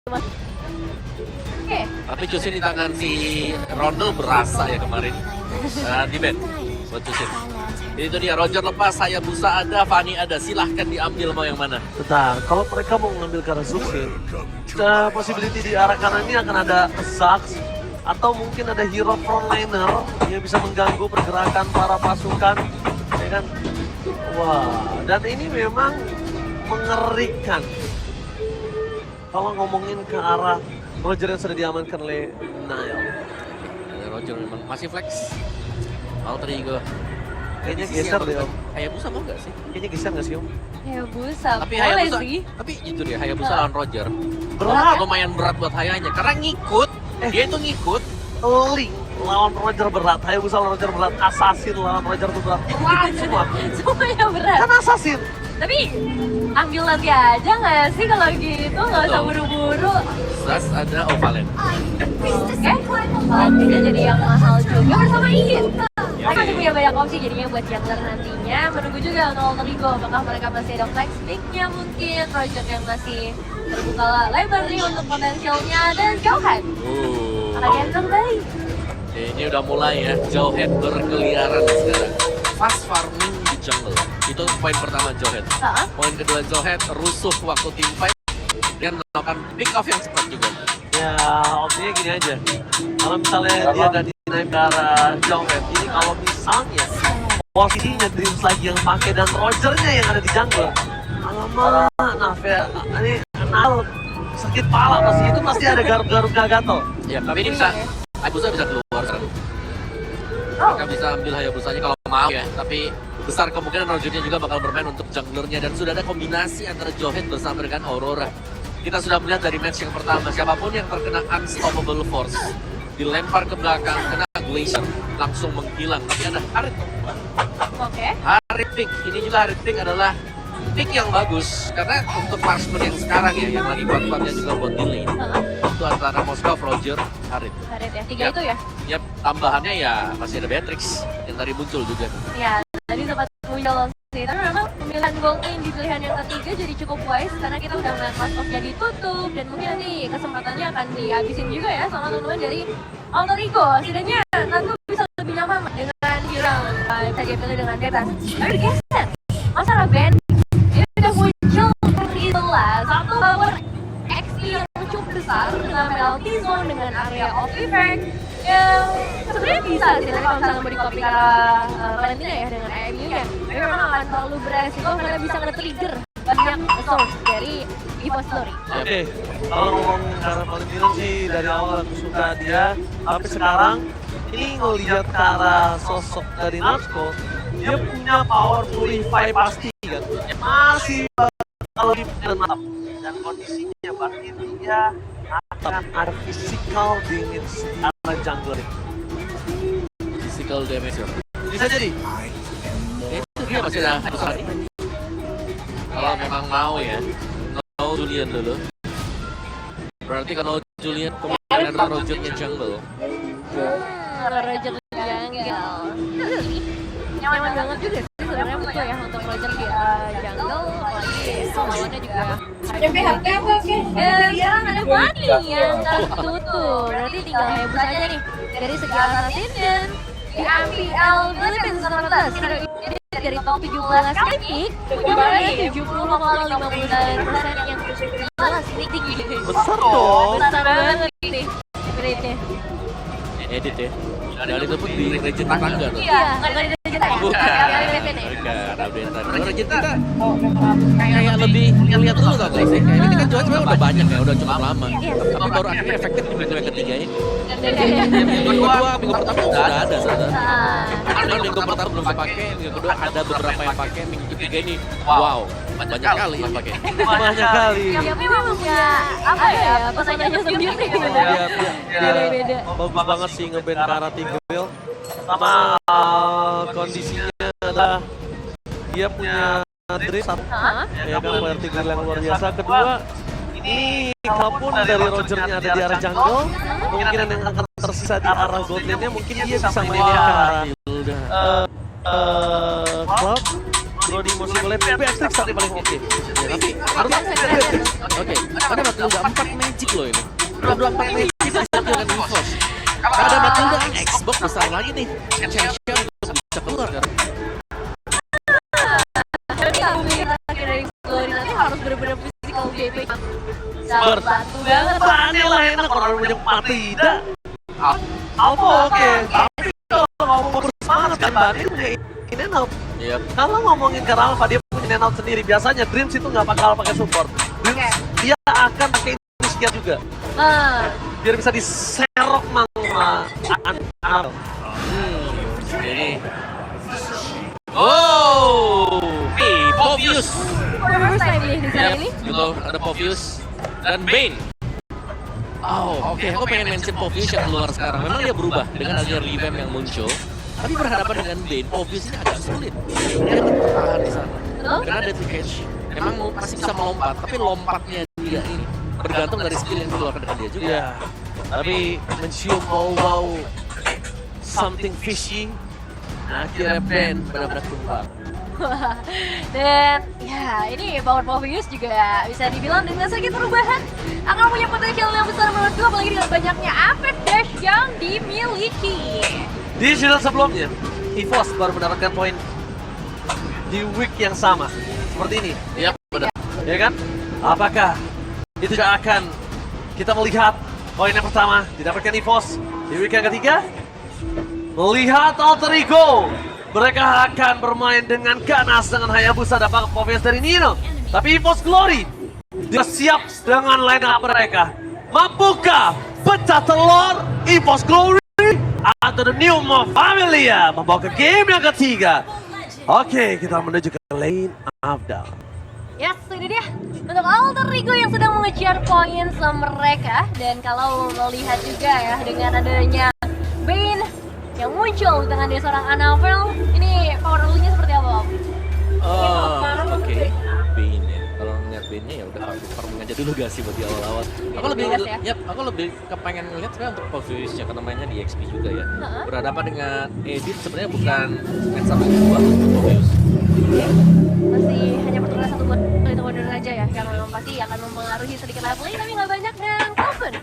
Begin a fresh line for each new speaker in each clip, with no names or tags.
Oke.
Tapi Chusin di tangan si Rondo berasa ya kemarin. Di band buat Chusin. Itu dia, Roger lepas, Hayabusa ada, Fanny ada. Silahkan diambil mau yang mana.
Bentar, kalau mereka mau mengambil ke arah Zuxin, possibility di arah kanan ini akan ada Zax atau mungkin ada hero frontliner yang bisa mengganggu pergerakan para pasukan, ya kan? Wah, dan ini memang mengerikan. Kalau ngomongin ke arah Roger yang sudah diamankan oleh Nile.
Roger memang masih flex. Alter ego.
Kayaknya geser deh Om.
Hayabusa mau nggak sih?
Kayaknya geser nggak sih Om?
Hayabusa,
Tapi
boleh
Hayabusa,
sih.
tapi jujur ya Hayabusa lawan Roger.
Berat.
Lumayan berat buat Hayanya karena ngikut. Dia itu ngikut.
Link lawan Roger berat, Hayabusa lawan Roger berat, Assassin lawan Roger itu berat. Berat semua.
Semuanya berat.
Kan Assassin.
Tapi ambil nanti aja nggak sih kalau gitu, nggak usah
Betul.
buru-buru.
Plus ada Ovalen.
Oke, bisa jadi yang mahal juga bersama Iin. Mereka masih punya banyak opsi jadinya buat jungler nantinya. Menunggu juga untuk Alter Ego, apakah mereka masih ada flex pick-nya mungkin, Roger yang masih terbuka lebar nih untuk potensialnya, dan Jauhan akan diambil kembali.
Ini udah mulai ya, Jauhead berkeliaran sekarang. Fast farming di jungle. Itu poin pertama Jauhead. Poin kedua Jauhead, rusuh waktu team fight. Dia melakukan pick off yang cepat juga.
Ya opsinya gini aja. Kalau misalnya dia gak dinaik ke arah Jauhead, ini kalau misalnya posisinya Dreams lagi yang pakai dan Rogernya yang ada di jungle. Alamak, Nafia, ini kenal sakit pala pasti, itu pasti ada garuk-garuk gagal.
Ya, tapi ini bisa, Hayabusa bisa keluar sekarang. Mereka bisa ambil Hayabusanya kalau mau ya, tapi besar kemungkinan Rogernya juga bakal bermain untuk junglernya dan sudah ada kombinasi antara Jauhead bersama dengan Aurora. Kita sudah melihat dari match yang pertama, siapapun yang terkena Unstoppable Force dilempar ke belakang, kena Glacier, langsung menghilang. Tapi ada Harit.
Oke.
Harit pick, ini juga Harit pick adalah pick yang bagus karena untuk marksman yang sekarang ya, yang lagi kuat-kuatnya juga buat di lane, itu antara Moskov, Roger, Harit.
Harit ya, tiga
Yap.
itu ya?
Ya, tambahannya ya masih ada Beatrix yang tadi muncul juga.
Ya, tadi sempat muncul sih, tapi memang pemilihan gold lane di pilihan yang ketiga jadi cukup wise karena kita udah ngeliat Mask of jadi tutup dan mungkin nanti kesempatannya akan dihabisin juga ya sama teman-teman dari Alter Ego. Setidaknya Nanto bisa lebih nyaman dengan hero bisa dia pilih dengan bebas. Tapi digeser, masalah band ini udah muncul itulah satu power XP yang cukup besar dengan penalty zone, dengan area of effect yang sebenarnya bisa sih kalau misalnya mau di-copy ke Valentina ya dengan AMU-nya. Tapi memang akan terlalu beresiko karena bisa nge-trigger banyak source dari Evo Story.
Oke, kalau ngomong cara Valentino sih dari awal aku suka dia, tapi sekarang ini ngelihat ke arah sosok dari Natsuko, dia punya power purify pasti kan, masih kalau lebih mantap dan kondisinya berarti dia akan ada physical damage di arah jungler.
Physical damage.
Bisa jadi.
Itu dia masih ada Hayabusa. Kalau memang mau ya, mau Julian dulu. Berarti kalau Julian kemungkinan ada Rogernya jungle.
Roger jungle. Nyaman banget juga sih sebenarnya butuh ya untuk Roger di jungle, apalagi lawannya juga. Sekarang ada Fanny yang tertutup, berarti tinggal Hayabusa aja nih dari segi assassin dan di MPL Philippines 16. Ini dari top 17 kali pick, punya 70,59% yang jelas ini tinggi.
Besar dong.
Besar banget nih rate-nya.
Edit ya. Dan itu pun di Regent tangga tuh.
Iya, bukan di Regenta ya?
Bukan.
Di Regenta nih.
Bukan, update-an. Kalau Regent kita kayak lebih ngeliat dulu tau gak sih? Kayak ini kan jual udah banyak ya, udah cukup lama. Tapi baru akhirnya efektif di minggu yang ketiga ini. Minggu kedua, minggu pertama sudah ada sebenarnya. Karena minggu pertama belum dipakai, minggu kedua ada beberapa yang pakai, minggu ketiga ini wow, banyak kali yang pakai.
Banyak kali.
Ya memang punya apa ya, pesonanya sendiri sebenarnya. Beda-beda.
Bagus banget sih ngeband Karate Girl. Sama kondisinya adalah dia punya drift ya kan, vertical yang luar biasa. Kedua, ini kalaupun dari Rogernya ada di arah jungle, kemungkinan yang akan tersisa di arah gold lane-nya mungkin dia bisa mainin ke arah club Brody masih boleh Beatrix tadi paling oke.
Ya, tapi harus oke. Ada Matilda 4 magic loh ini. Udah 4 magic bisa dengan EVOS. Ada Matilda Xbox besar lagi nih. Champion bisa keluar kan.
Jadi aku terakhir dari Glory nanti harus bener-bener physical BP. Bantu banget.
Berani lah enak orang punya Matilda. Apa oke. Tapi kalau ngomong bersemangat kan Bani punya in-and-out.
Iya.
Kalau ngomongin ke Ralpha dia punya in-and-out sendiri. Biasanya Dreams itu nggak bakal pakai support. Dreams dia akan pakai inisiatif juga. Biar bisa diserok sama Anal.
Ini. Oh, Povius.
First time di sana ini.
Gitu, ada Povius dan Bane. Oh, oke. Aku pengen mention Povius yang keluar sekarang. Memang dia berubah dengan adanya revamp yang muncul. Tapi berhadapan dengan Bane, Povius ini agak sulit. Dia bertahan di sana. Karena ada catch. Memang masih bisa melompat, tapi lompatnya dia ini bergantung dari skill yang dikeluarkan dengan dia juga.
Iya. Tapi mencium bau-bau something fishy. Akhirnya Ben benar-benar keluar.
Dan ya ini Power Povius juga bisa dibilang dengan sedikit perubahan akan punya potensial yang besar menurutku, apalagi dengan banyaknya attack dash yang dimiliki.
Di season sebelumnya, EVOS baru mendapatkan poin di week yang sama seperti ini.
Iya, benar.
Ya kan? Apakah itu juga akan kita melihat poin yang pertama didapatkan EVOS di week yang ketiga? Melihat Alter Ego, mereka akan bermain dengan ganas dengan Hayabusa dapat Povius dari Nino. Tapi EVOS Glory, dia siap dengan line up mereka. Mampukah pecah telur EVOS Glory atau The New Familia membawa ke game yang ketiga? Oke, kita menuju ke lane up down.
Yes, ini dia untuk Alter Ego yang sedang mengejar poin mereka. Dan kalau melihat juga ya dengan adanya Bane yang muncul di tangan dia seorang Annabelle, ini power rule-nya seperti apa, Om?
Oke. Bane ya. Kalau ngeliat Bane-nya ya udah farming aja dulu gak sih buat di awal-awal. Aku lebih aku lebih kepengen ngeliat sebenarnya untuk Povius-nya karena mainnya di XP juga ya. Berhadapan dengan Edith sebenarnya bukan match up yang kuat untuk Povius.
Masih hanya pertukaran satu buat itu order aja ya, yang memang pasti akan mempengaruhi sedikit leveling tapi nggak banyak. Dan Calvin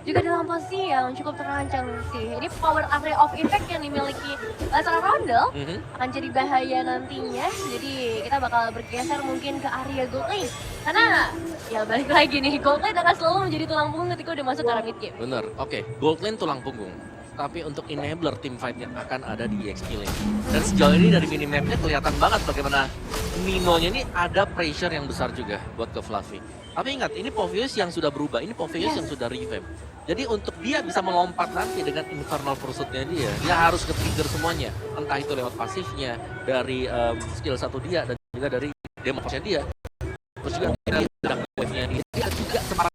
juga dalam posisi yang cukup terancam sih. Ini power area of effect yang dimiliki seorang Roundel akan jadi bahaya nantinya. Jadi kita bakal bergeser mungkin ke area gold lane. Karena ya balik lagi nih, gold lane akan selalu menjadi tulang punggung ketika udah masuk ke arah mid game.
Bener, oke. Gold lane tulang punggung. Tapi untuk enabler team fight-nya akan ada di EXP lane. Dan sejauh ini dari minimapnya kelihatan banget bagaimana Nino-nya ini ada pressure yang besar juga buat ke Fluffy. Tapi ingat, ini Povius yang sudah berubah, ini Povius yang sudah revamp. Jadi untuk dia bisa melompat nanti dengan Infernal Pursuit-nya dia harus ke-trigger semuanya. Entah itu lewat pasifnya, dari skill satu dia, dan juga dari demo-nya dia. Terus juga dari dark wave-nya dia juga sempat.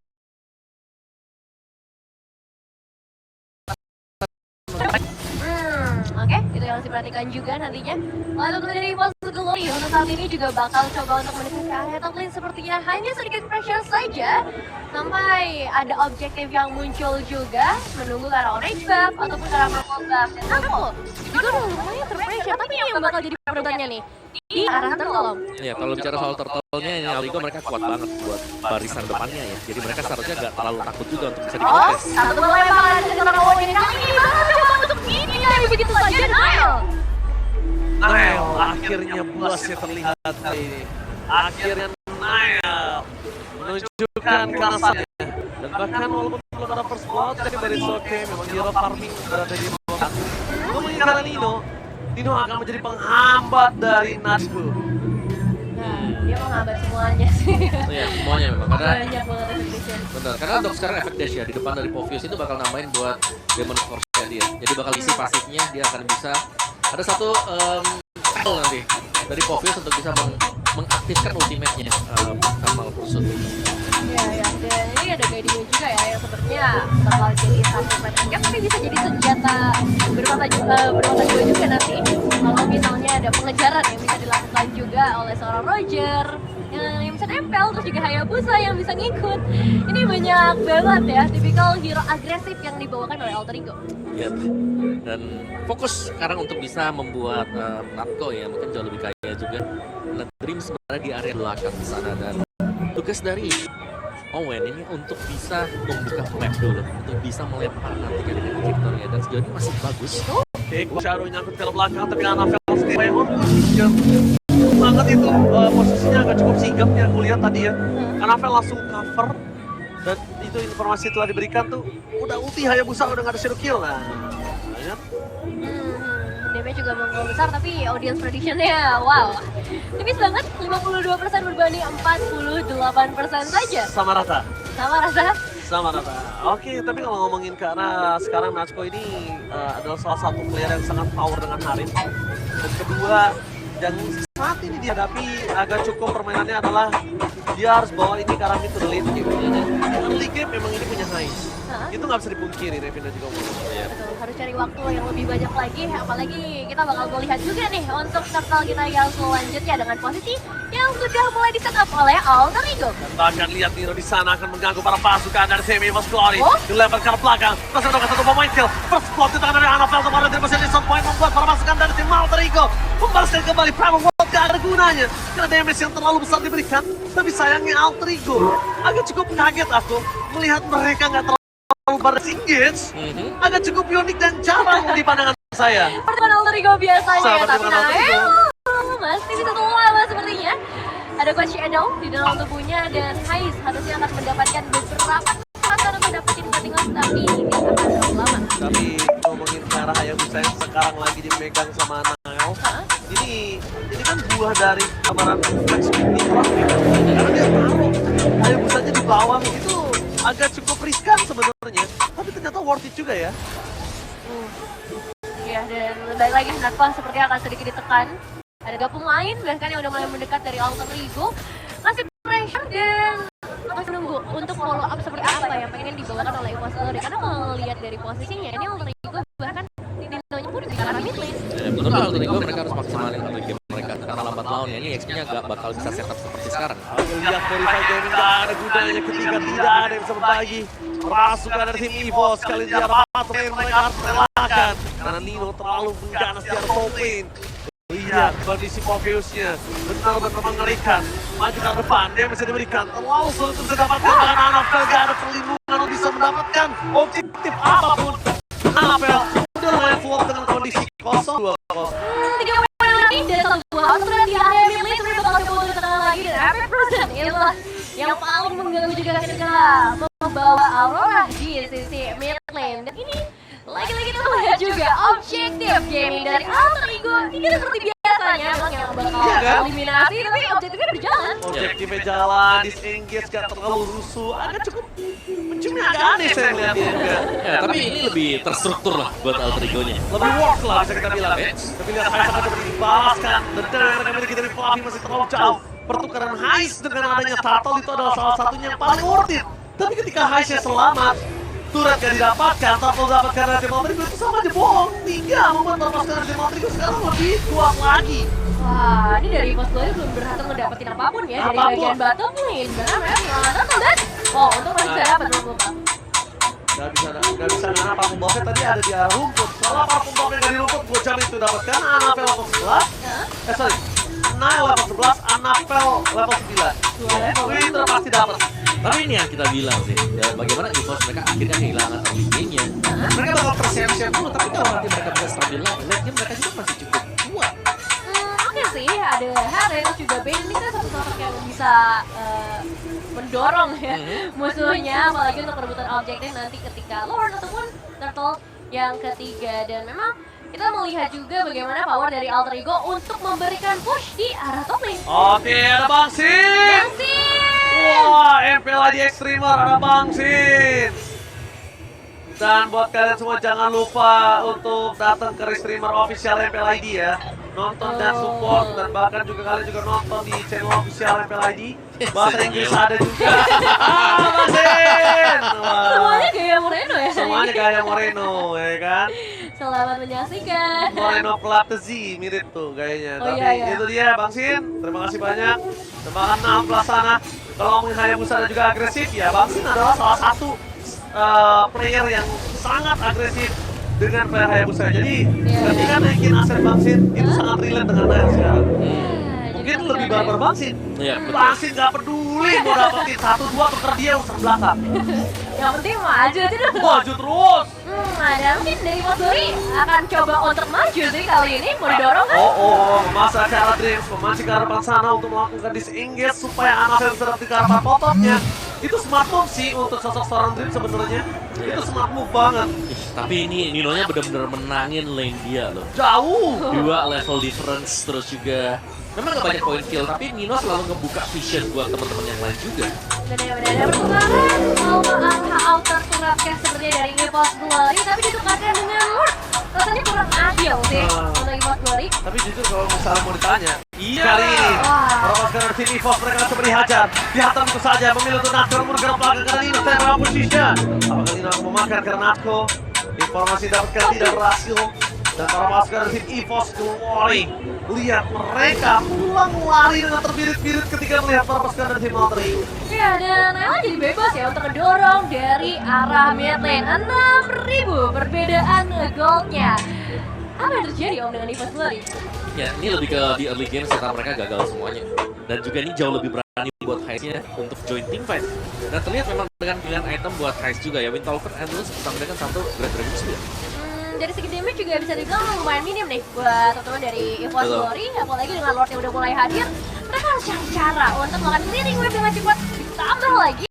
Oke, itu yang harus diperhatikan juga nantinya. Lalu dari pos Glory untuk saat ini juga bakal coba untuk menuju ke area top lane sepertinya hanya sedikit pressure saja sampai ada objektif yang muncul juga menunggu ke arah orange buff ataupun ke arah purple buff. Dan aku juga lumayan terpressure, tapi yang bakal jadi perdebatannya nih di arah turtle.
Ya, kalau bicara soal turtle-nya ini Aligo mereka kuat banget buat barisan depannya ya. Jadi mereka seharusnya nggak terlalu takut juga untuk bisa dikontes.
Satu lemparan dari seorang lawan ini kali ini bakal coba untuk dihindari begitu saja.
Nail, akhirnya buasnya terlihat kali ini. Akhirnya Nail menunjukkan kerasannya. Dan bahkan walaupun belum ada first blood dari Soke, memang hero farming berada di bawah. Ngomongin karena Nino akan menjadi penghambat dari Natsu.
Nah, dia menghambat semuanya sih.
Iya, semuanya memang. Karena
Banyak banget efeknya.
benar, karena untuk sekarang efek dash ya di depan dari Povius itu bakal nambahin buat Demon Force-nya dia. Jadi bakal isi pasifnya, dia akan bisa ada satu skill nanti dari Povius untuk bisa mengaktifkan ultimate-nya Infernal Pursuit.
Iya, dan ini ada guiding juga ya yang sepertinya bakal jadi satu metode tapi bisa jadi senjata bermata dua juga nanti kalau misalnya ada pengejaran yang bisa dilakukan juga oleh seorang Roger yang bisa nempel, terus juga Hayabusa yang bisa ngikut. Ini banyak banget ya tipikal hero agresif yang dibawakan oleh Alter Ego.
Yep. Dan fokus sekarang untuk bisa membuat Natko ya mungkin jauh lebih kaya juga. karena Dream sebenarnya di area belakang di sana, dan tugas dari Owen ini untuk bisa membuka map dulu, untuk bisa melempar nanti kan dengan trajektornya, dan sejauh ini masih bagus.
Oke, Shadow nyangkut ke belakang, tapi Anafel sendiri on position. Banget itu posisinya agak cukup sigap ya, aku lihat tadi ya. Anafel langsung cover, dan itu informasi telah diberikan tuh, udah ulti Hayabusa, udah nggak ada shadow kill. Nah, ya.
Damage juga menggol besar, tapi audience prediction-nya wow. Tipis banget, 52% berbanding 48% saja.
Sama rata.
Sama rasa.
Sama rata. Oke, tapi kalau ngomongin karena sekarang Natsuko ini adalah salah satu player yang sangat power dengan Harim. Dan kedua, yang saat ini dihadapi agak cukup permainannya adalah dia harus bawa ini ke arah mid to the late game. Early game memang ini punya Heist. Itu nggak bisa dipungkiri, Nevin dan juga Mono.
Betul, harus cari waktu yang lebih banyak lagi, apalagi kita bakal melihat juga nih untuk turtle kita yang selanjutnya dengan posisi yang sudah mulai di setup oleh Alter Ego.
Dan bahkan lihat Nino di sana akan mengganggu para pasukan dari Semi Evos Glory. Dilempar ke arah belakang, masih mendapatkan satu pemain kill. First block di tangan dari Anafel kemarin dari posisi Son Point membuat para pasukan dari tim Alter Ego membalaskan kembali Primal World, gak ada gunanya karena damage yang terlalu besar diberikan. Tapi sayangnya Alter Ego agak cukup kaget aku melihat mereka nggak terlalu berengage. Agak cukup unik dan jarang di pandangan saya.
Pertemuan Alter Ego biasanya ya, tapi
pertemuan Alter Ego.
masih bisa lama sepertinya. Ada Coach Shadow di dalam tubuhnya dan Heist harusnya akan mendapatkan beberapa kesempatan untuk dapetin Vertigo, tapi tidak akan terlalu lama.
Tapi ngomongin ke arah Hayabusa yang sekarang lagi dipegang sama Nael, ini kan buah dari amaran flexibility profit. Karena dia taruh Hayabusanya di bawah itu agak cukup riskan sebenarnya, tapi ternyata worth it juga ya.
Ya, dan balik lagi Natpa sepertinya akan sedikit ditekan. Ada gabung lain bahkan yang udah mulai mendekat dari Alter Ego, masih pressure dan masih menunggu untuk follow up seperti apa yang pengen dibawakan oleh Evos Glory. Karena kalau lihat dari posisinya ini Alter Ego bahkan Nintendo-nya pun di arah mid lane.
Menurut Alter Ego mereka harus maksimalin early game mereka karena lambat launnya ini XP-nya gak bakal bisa setup seperti sekarang.
Aku lihat Verify Gaming gak ada gunanya ketika tidak ada yang bisa berbagi. Pasukan dari tim Evos kali ini arah bottom lane mereka harus relakan karena Nino terlalu mengganas di arah top lane. Lihat kondisi Morpheus-nya benar-benar mengerikan. Maju ke depan, dia bisa diberikan terlalu sulit untuk didapatkan dengan Anafel. Gak ada perlindungan untuk bisa mendapatkan objektif apapun. Anafel udah lumayan flop dengan kondisi kosong 2-0.
3 poin lagi dari satu buah outlet di area mid lane sudah bakal coba untuk tekan lagi dan Epic Frozen inilah yang paling mengganggu juga ketika membawa Aurora di sisi mid lane. Dan ini lagi-lagi kita melihat juga objektif gaming dari Alter Ego. Ini seperti biasanya emang yang bakal eliminasi, tapi objektifnya berjalan.
Objektifnya jalan, disengage gak terlalu rusuh, agak cukup menciumnya agak aneh saya melihatnya juga.
Ya, tapi ini lebih terstruktur lah buat Alter Ego-nya.
Lebih works lah bisa kita bilang. Tapi lihat Heist akan coba dibalaskan. Dan yang dimiliki dari Fluffy masih terlalu jauh. Pertukaran Heist dengan adanya Turtle itu adalah salah satunya yang paling worth it. Tapi ketika Heistnya selamat, turret gak didapatkan, Turtle dapatkan dari tim Alter Ego itu sama aja bohong. 3 membuat pasukan dari tim Alter Ego sekarang lebih kuat lagi.
Wah, ini dari Evos Glory belum berhasil ngedapetin apapun ya dari bagian bottom lane. Benar ya, penyelamatan tuh dan untuk masih bisa dapat lupa.
Gak bisa nana parfum buffet tadi ada di arah rumput. Soalnya parfum buffet dari rumput bocah itu dapatkan Anafel level 11. Sorry, Nail level 11, Anafel level 9. Itu pasti dapat.
Tapi ini yang kita bilang sih, ya, bagaimana Evos mereka akhirnya kehilangan early game-nya. Mereka bakal tersiap-siap dulu, tapi kalau nanti mereka bisa stabil lagi, late game mereka juga masih cukup kuat.
Oke sih, ada Harry juga Ben ini kan satu sosok yang bisa mendorong ya musuhnya, apalagi untuk perebutan objektif nanti ketika Lord ataupun Turtle yang ketiga. Dan memang kita melihat juga bagaimana power dari Alter Ego untuk memberikan push di arah top lane.
Oke, ada Bang Sin. Wah, MPL ID Extremer, ada Bang Sin. Dan buat kalian semua jangan lupa untuk datang ke streamer official MPL ID ya. Nonton dan support, dan bahkan juga kalian juga nonton di channel official MPL ID. Bahasa Inggris ada juga. Bang Sin.
Semuanya gaya Moreno ya.
Semuanya gaya Moreno ya kan.
Selamat menyaksikan.
Moreno Club Z mirip tuh gayanya.
Oh,
tapi
iya.
itu dia Bang Sin. Terima kasih banyak. Tembakan 6 pelaksana. Kalau ngomongin Hayabusa dan juga agresif ya, Bang Sin adalah salah satu player yang sangat agresif dengan player Hayabusa. Jadi ketika naikin aset Bang Sin itu sangat relate dengan Nail sekarang. mungkin lebih barbar Bangsin.
Iya, betul.
Bangsin nggak peduli mau dapetin 1-2 tuker dia user belakang.
Yang penting maju terus.
Maju terus.
Dan mungkin dari Mas Dori akan coba untuk maju sih kali ini, mau didorong kan?
Masa ke arah Dreams, memancing ke arah depan sana untuk melakukan disengage supaya anak yang di arah potopnya. Itu smart move sih untuk sosok seorang Dreams sebenarnya. Itu smart move banget.
Tapi ini Ninonya benar-benar menangin lane dia loh.
Jauh.
2 level difference, terus juga memang gak banyak point kill, tapi Nino selalu ngebuka vision buat teman-teman yang lain juga.
Benar-benar ada perkembangan Alma Angka Outer turapkan sepertinya dari EVOS Glory, tapi ditukarkan dengan Lord. Rasanya kurang adil sih untuk EVOS Glory.
Tapi jujur kalau misalnya mau ditanya,
Iya.
kali ini
Wah.
perwakilan dari tim EVOS mereka langsung dihajar. Dihantam itu saja, memilih untuk Natko bergerak belakang karena ini stand up position. Apakah ini akan memakan karena Natko? Informasi dapatkan tidak berhasil. Dan para pasukan dari tim EVOS Glory, lihat mereka pulang lari dengan terbirit-birit ketika melihat para pasukan dari tim Valtteri.
Ya, dan Nela jadi bebas ya untuk ngedorong dari arah mid lane. 6.000 perbedaan goldnya. Apa yang terjadi Om dengan EVOS Glory?
Ya, ini lebih ke di early game setelah mereka gagal semuanya. Dan juga ini jauh lebih berani buat Heist-nya untuk join team fight. Dan terlihat memang dengan pilihan item buat Heist juga ya. Windtalker Endless bersama dengan satu Great Dragon Spear.
Dari segi damage juga bisa dibilang lumayan minim nih buat teman-teman dari EVOS
Betul.
Glory, apalagi dengan Lord yang udah mulai hadir. Mereka harus cari cara untuk melakukan clearing wave dengan cepat. Ditambah lagi,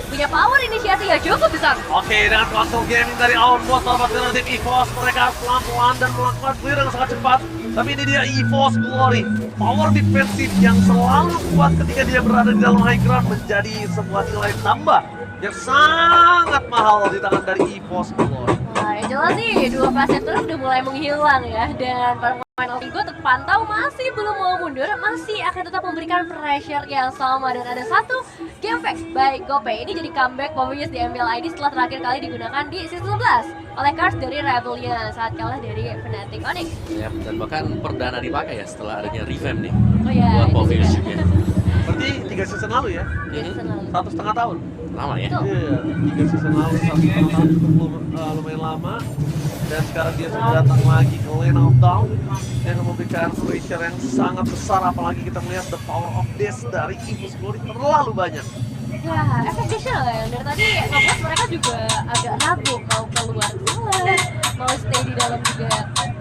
punya power inisiasi yang cukup besar.
Oke, dengan console gaming dari Outbound, para pasukan dari tim EVOS mereka harus pelan-pelan dan melakukan clear dengan sangat cepat. Tapi ini dia EVOS Glory, power defensif yang selalu kuat ketika dia berada di dalam high ground menjadi sebuah nilai tambah yang sangat mahal di tangan dari EVOS Glory.
Nah, yang jelas sih dua pasien turun udah mulai menghilang ya, dan para pemain Alvigo terpantau masih belum mau mundur, masih akan tetap memberikan pressure yang sama. Dan ada satu game fact by GoPay, ini jadi comeback Povius di MBL ID setelah terakhir kali digunakan di season 11 oleh cards dari Rebellion saat kalah dari Fnatic Onyx.
Ya, dan bahkan perdana dipakai ya setelah adanya revamp nih
Oh ya,
buat
itu
Povius
juga.
juga.
Berarti 3 season lalu ya?
Iya, season lalu.
1,5 tahun.
Lama ya.
Betul.
Iya, 3 season lalu, 1,5 tahun cukup lumayan lama. Dan sekarang dia sudah datang lagi ke Lane of Down yang memberikan pressure yang sangat besar, apalagi kita melihat the power of this dari EVOS Glory terlalu banyak.
Ya, efektifnya lah yang dari tadi ngebuat mereka juga agak ragu mau keluar mau stay di dalam juga.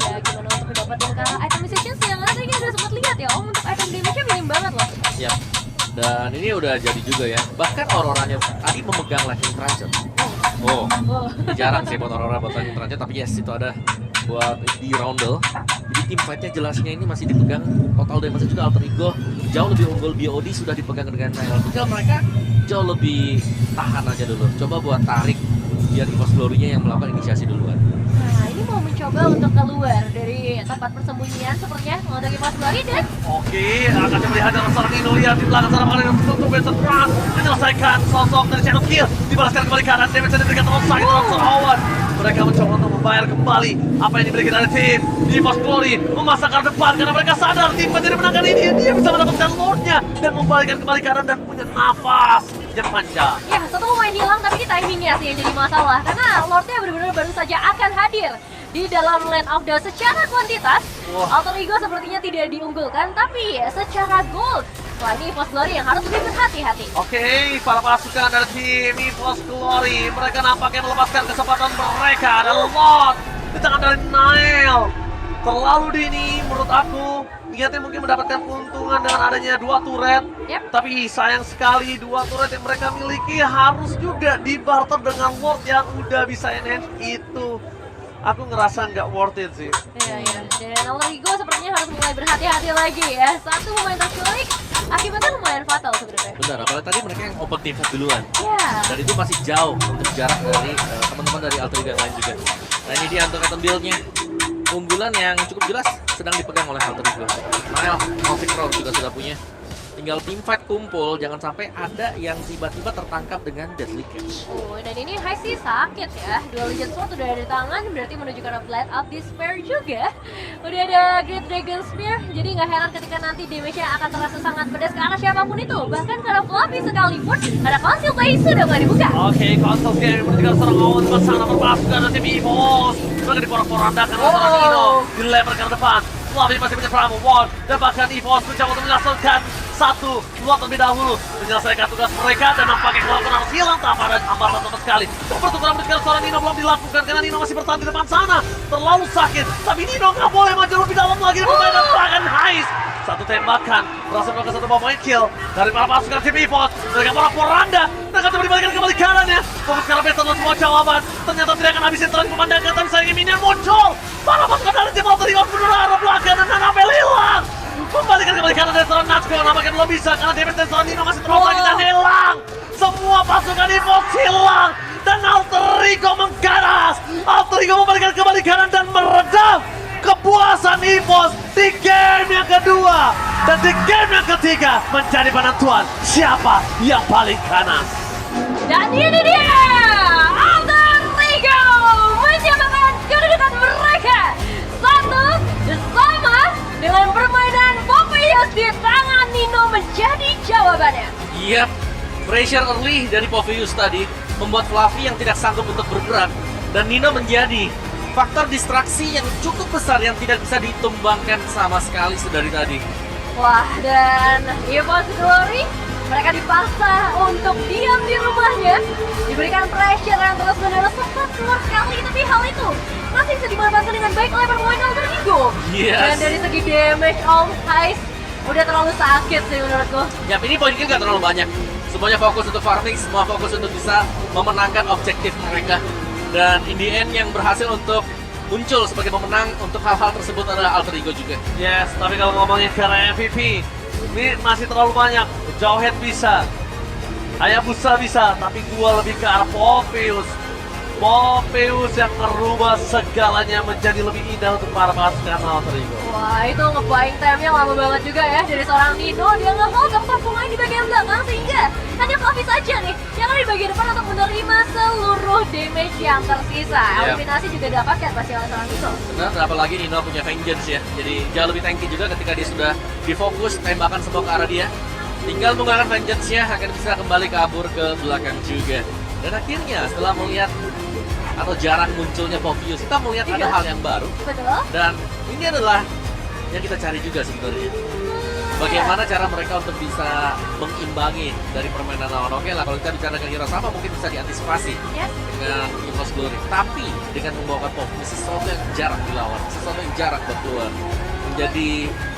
Ya gimana untuk mendapatkan item decisions yang tadi kita udah sempat lihat ya Om, untuk item damage-nya minim banget loh.
Ya. Dan ini udah jadi juga ya. Bahkan Auroranya tadi memegang Lightning Trancher. Oh,
Oh.
jarang sih buat Aurora buat Lightning Trancher, tapi yes itu ada buat di Roundel. Jadi tim fightnya jelasnya ini masih dipegang. Total damage juga Alter Ego jauh lebih unggul. BOD sudah dipegang dengan Nile. Tinggal mereka jauh lebih tahan aja dulu. Coba buat tarik biar EVOS Glory-nya yang melakukan inisiasi duluan.
Nah, ini mau mencoba untuk keluar dari tempat persembunyian sepertinya untuk EVOS Glory dan
Oke, akan coba dihadang seorang Nino, lihat di belakang sana mengenai untuk Benson Run menyelesaikan sosok dari Shadow Kill, dibalaskan kembali ke kanan, damage yang diberikan terus sakit Robson Owen. Mereka mencoba untuk membayar kembali apa yang diberikan dari tim EVOS Glory, memasangkan depan karena mereka sadar tim menjadi menangkan ini, dia bisa mendapatkan Lordnya dan membalikkan kembali kanan dan punya nafas yang panjang.
ya satu pemain hilang, tapi ini timingnya sih yang jadi masalah karena Lordnya benar-benar baru saja akan hadir di dalam Land of Dawn. Secara kuantitas
Wah.
Alter Ego sepertinya tidak diunggulkan, tapi secara gold wah ini EVOS Glory yang harus lebih berhati-hati.
Oke, para pasukan dari tim EVOS Glory, mereka nampaknya melepaskan kesempatan mereka. Ada Lord di tangan dari Nile. Terlalu dini menurut aku. Niatnya mungkin mendapatkan keuntungan dengan adanya 2 turret.
Yep.
Tapi sayang sekali 2 turret yang mereka miliki harus juga dibarter dengan Lord yang udah bisa enhance itu. Aku ngerasa nggak worth it sih.
Iya, iya. Dan Alter Ego sepertinya harus mulai berhati-hati lagi ya. Satu pemain terculik akibatnya lumayan fatal sebenarnya.
Benar, apalagi tadi mereka yang open team fight duluan.
Ya.
Dan itu masih jauh untuk jarak dari teman-teman dari Alter Ego yang lain juga. Nah ini dia untuk item build-nya. Unggulan yang cukup jelas sedang dipegang oleh Alter Ego. Nile, Malphite Crown juga sudah punya. Tinggal tim fight kumpul, jangan sampai ada yang tiba-tiba tertangkap dengan Deadly Catch.
Oh, dan ini High sih sakit ya. Dual Legend Sword udah ada di tangan, berarti menuju ke arah Blade of Despair juga. Udah ada Great Dragon Spear, jadi nggak heran ketika nanti damage-nya akan terasa sangat pedas ke arah siapapun itu. Bahkan ke arah Fluffy sekalipun, ada Conceal Play sudah mulai dibuka.
Oke, konsol game bertiga seorang Owen bersama berpasukan dari tim EVOS. Mereka diporak-porandakan oleh seorang Nino, dilebar ke depan. Fluffy masih menyerang Ward dan bahkan EVOS mencoba untuk menyelesaikan satu lot terlebih dahulu, menyelesaikan tugas mereka dan nampaknya Cloud9 harus hilang tanpa ada hambatan sama sekali. Pertukaran mendengar suara Nino belum dilakukan karena Nino masih bertahan di depan sana, terlalu sakit. Tapi Nino nggak boleh maju lebih dalam lagi dan permainan bahkan Heist. Satu tembakan, berhasil melakukan satu point kill dari para pasukan tim EVOS. Mereka porak-poranda, mereka coba dibalikan kembali kanannya. Fokus karena beta semua jawaban, ternyata tidak akan habisin tren pemandangan, tapi sayangnya minion muncul. Para pasukan dari tim Alter Ego berulang arah belakang dan Annabelle hilang. Membalikan kembali kanan dari seorang Natsuko, nampaknya belum bisa karena damage dari seorang Nino masih terlalu sakit dan hilang. Semua pasukan EVOS hilang dan Alter Ego mengganas. Alter Ego membalikan kembali kanan dan meredam kepuasan EVOS di game yang kedua. Dan di game yang ketiga menjadi penentuan siapa yang paling ganas.
Dan ini dia, Alter Ego menyiapkan kedudukan mereka satu sama dengan permainan Popeyes di tangan Nino menjadi jawabannya.
Yap, pressure early dari Popeyes tadi membuat Fluffy yang tidak sanggup untuk bergerak dan Nino menjadi faktor distraksi yang cukup besar yang tidak bisa ditumbangkan sama sekali dari tadi.
Wah, dan EVOS Glory mereka dipaksa untuk diam di rumahnya, diberikan pressure yang terus-menerus sempat keluar sekali, tapi hal itu masih bisa dimanfaatkan dengan baik oleh pemain Alter Ego.
Yes.
Dan dari segi damage, all Heist udah terlalu sakit sih menurutku.
Yap, ini poin kill nggak terlalu banyak. Semuanya fokus untuk farming, semua fokus untuk bisa memenangkan objektif mereka. Dan in the end yang berhasil untuk muncul sebagai pemenang untuk hal-hal tersebut adalah Alter Ego juga.
Yes, tapi kalau ngomongin ke arah MVP, ini masih terlalu banyak. Jauhead bisa, Hayabusa bisa, tapi gua lebih ke arah Popeyes. Popeyes yang merubah segalanya menjadi lebih indah untuk para pasukan Alter Ego.
Wah, itu nge-buying time-nya lama banget juga ya dari seorang Nino. Dia nge-hold keempat pemain di bagian belakang sehingga hanya Fluffy saja nih yang ada di bagian depan untuk menerima seluruh damage yang tersisa. Eliminasi juga dapatkan pasti oleh seorang Nino.
Benar, dan apalagi Nino punya vengeance ya. Jadi jauh lebih tanky juga ketika dia sudah difokus tembakan semua ke arah dia. Tinggal menggunakan vengeance-nya akan bisa kembali kabur ke belakang juga. Dan akhirnya setelah melihat atau jarang munculnya Popeyes, kita melihat ada hal yang baru.
Betul.
Dan ini adalah yang kita cari juga sebenarnya. Bagaimana cara mereka untuk bisa mengimbangi dari permainan lawan. Oke lah, kalau kita bicara dengan Hirosama mungkin bisa diantisipasi
Yes.
dengan EVOS Glory. Tapi dengan membawakan Popeyes, sesuatu yang jarang dilawan, sesuatu yang jarang buat keluar. Menjadi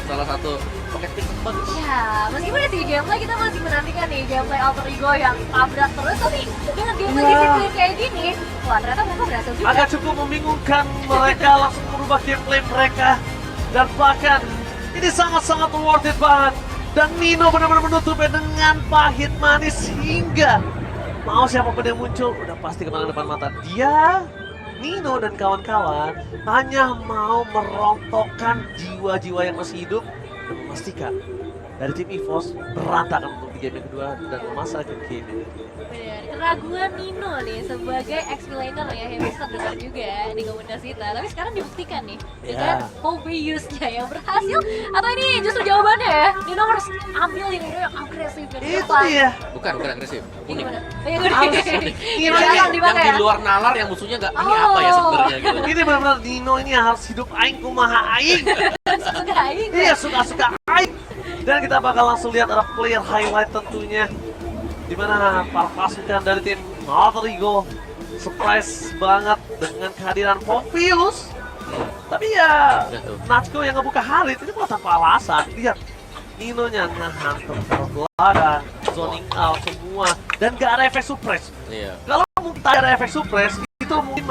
salah satu paketing yang bagus.
Ya, meskipun di gameplay kita masih menantikan nih gameplay Alter Ego yang tabrak terus, tapi dengan gameplay disiplin kayak gini, wah ternyata mereka berhasil juga.
Agak cukup membingungkan, mereka langsung merubah gameplay mereka. Dan bahkan ini sangat-sangat worth it banget. Dan Nino benar-benar menutupnya dengan pahit manis hingga mau siapapun yang muncul udah pasti kemana depan mata. Dia, Nino dan kawan-kawan hanya mau merontokkan jiwa-jiwa yang masih hidup dan memastikan dari tim EVOS berantakan untuk di game yang kedua dan masa ke game ini.
Bener, keraguan Nino nih sebagai ex-villainer ya yang bisa dengar juga di komunitas kita. Tapi sekarang dibuktikan nih dengan Popeyes-nya yang berhasil. Atau ini justru jawabannya ya, Nino harus ambil Nino yang agresif dan
Itu dia.
Bukan agresif, unik.
Gimana?
Harus unik.
Ini
Jarang
yang
dipakai
di
ya?
luar nalar yang musuhnya nggak, ini apa ya sebenarnya gitu.
Ini benar-benar Nino ini harus hidup aing kumaha aing.
Suka aing.
Iya, suka-suka aing. Dan kita bakal langsung lihat ada player highlight tentunya, di mana para pasukan dari tim Alter Ego surprise banget dengan kehadiran Popeyes. Tapi ya Natsuko yang ngebuka Halit ini bukan tanpa alasan. Lihat Nino-nya ngehantam ke belakang, zoning out semua, dan gak ada efek suppress.
Iya.
Kalau mungkin ada efek suppress itu mungkin